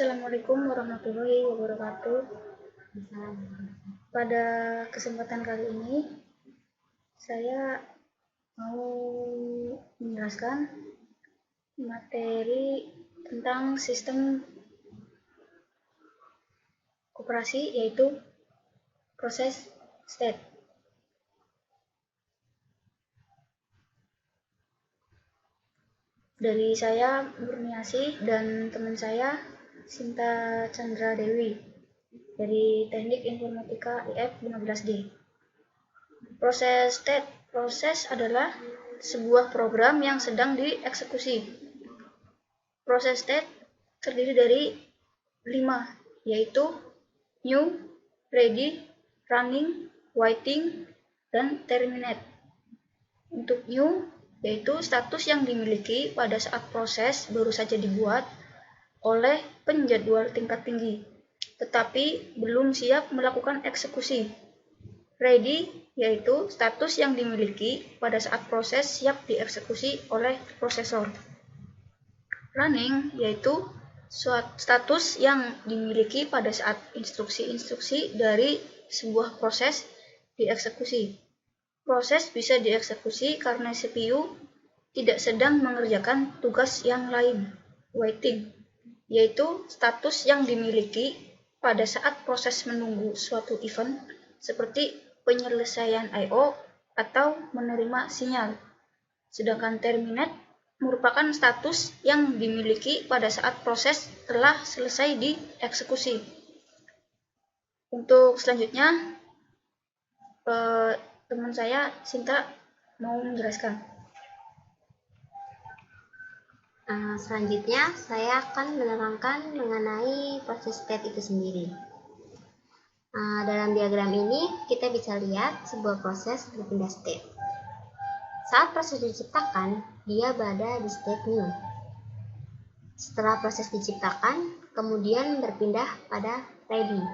Assalamualaikum warahmatullahi wabarakatuh. Pada kesempatan kali ini, saya mau menjelaskan materi tentang sistem operasi, yaitu proses state. Dari saya, Murniasi, dan teman saya, Sinta Chandra Dewi, dari Teknik Informatika IF 15D. Proses state. Proses adalah sebuah program yang sedang dieksekusi. Proses state terdiri dari 5, yaitu new, ready, running, waiting, dan terminate. Untuk new, yaitu status yang dimiliki pada saat proses baru saja dibuat oleh penjadwal tingkat tinggi, tetapi belum siap melakukan eksekusi. Ready, yaitu status yang dimiliki pada saat proses siap dieksekusi oleh prosesor. Running, yaitu status yang dimiliki pada saat instruksi-instruksi dari sebuah proses dieksekusi. Proses bisa dieksekusi karena CPU tidak sedang mengerjakan tugas yang lain. Waiting, yaitu status yang dimiliki pada saat proses menunggu suatu event seperti penyelesaian I/O atau menerima sinyal. Sedangkan terminate merupakan status yang dimiliki pada saat proses telah selesai dieksekusi. Untuk selanjutnya, teman saya Sinta mau menjelaskan. Selanjutnya saya akan menerangkan mengenai proses state itu sendiri. Dalam diagram ini kita bisa lihat sebuah proses berpindah state. Saat proses diciptakan, dia berada di state new. Setelah proses diciptakan, kemudian berpindah pada ready.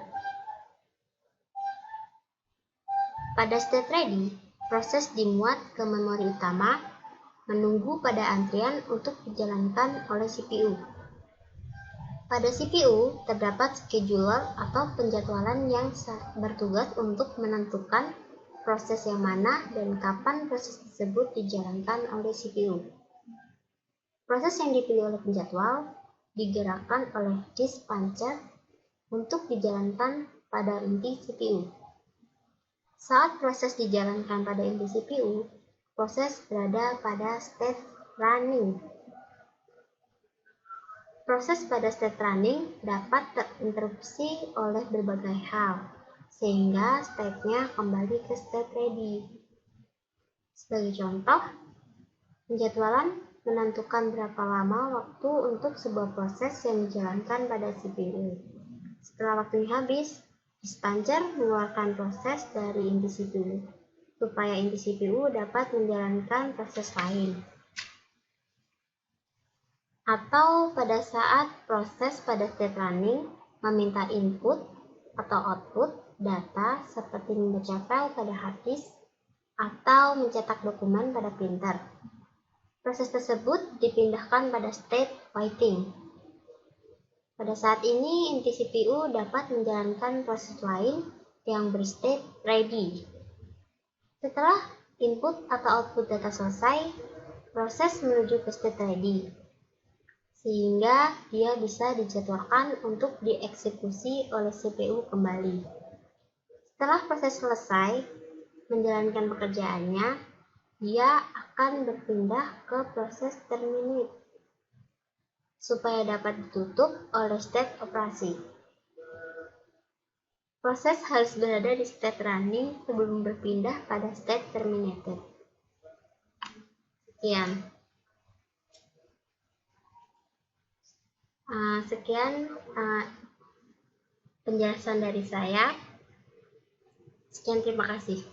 Pada state ready, proses dimuat ke memori utama, menunggu pada antrian untuk dijalankan oleh CPU. Pada CPU, terdapat scheduler atau penjadwalan yang bertugas untuk menentukan proses yang mana dan kapan proses tersebut dijalankan oleh CPU. Proses yang dipilih oleh penjadwal digerakkan oleh dispatcher untuk dijalankan pada inti CPU. Saat proses dijalankan pada inti CPU, proses berada pada state running. Proses pada state running dapat terinterupsi oleh berbagai hal, sehingga state-nya kembali ke state ready. Sebagai contoh, penjadwalan menentukan berapa lama waktu untuk sebuah proses yang dijalankan pada CPU. Setelah waktunya habis, dispatcher mengeluarkan proses dari inti CPU, supaya inti CPU dapat menjalankan proses lain. Atau pada saat proses pada state running meminta input atau output data seperti membaca file pada hard disk atau mencetak dokumen pada printer. Proses tersebut dipindahkan pada state waiting. Pada saat ini, inti CPU dapat menjalankan proses lain yang berstate ready. Setelah input atau output data selesai, proses menuju ke state ready, sehingga dia bisa dijadwalkan untuk dieksekusi oleh CPU kembali. Setelah proses selesai menjalankan pekerjaannya, dia akan berpindah ke proses terminate supaya dapat ditutup oleh state operasi. Proses harus berada di state running sebelum berpindah pada state terminated. Sekian penjelasan dari saya. Sekian, terima kasih.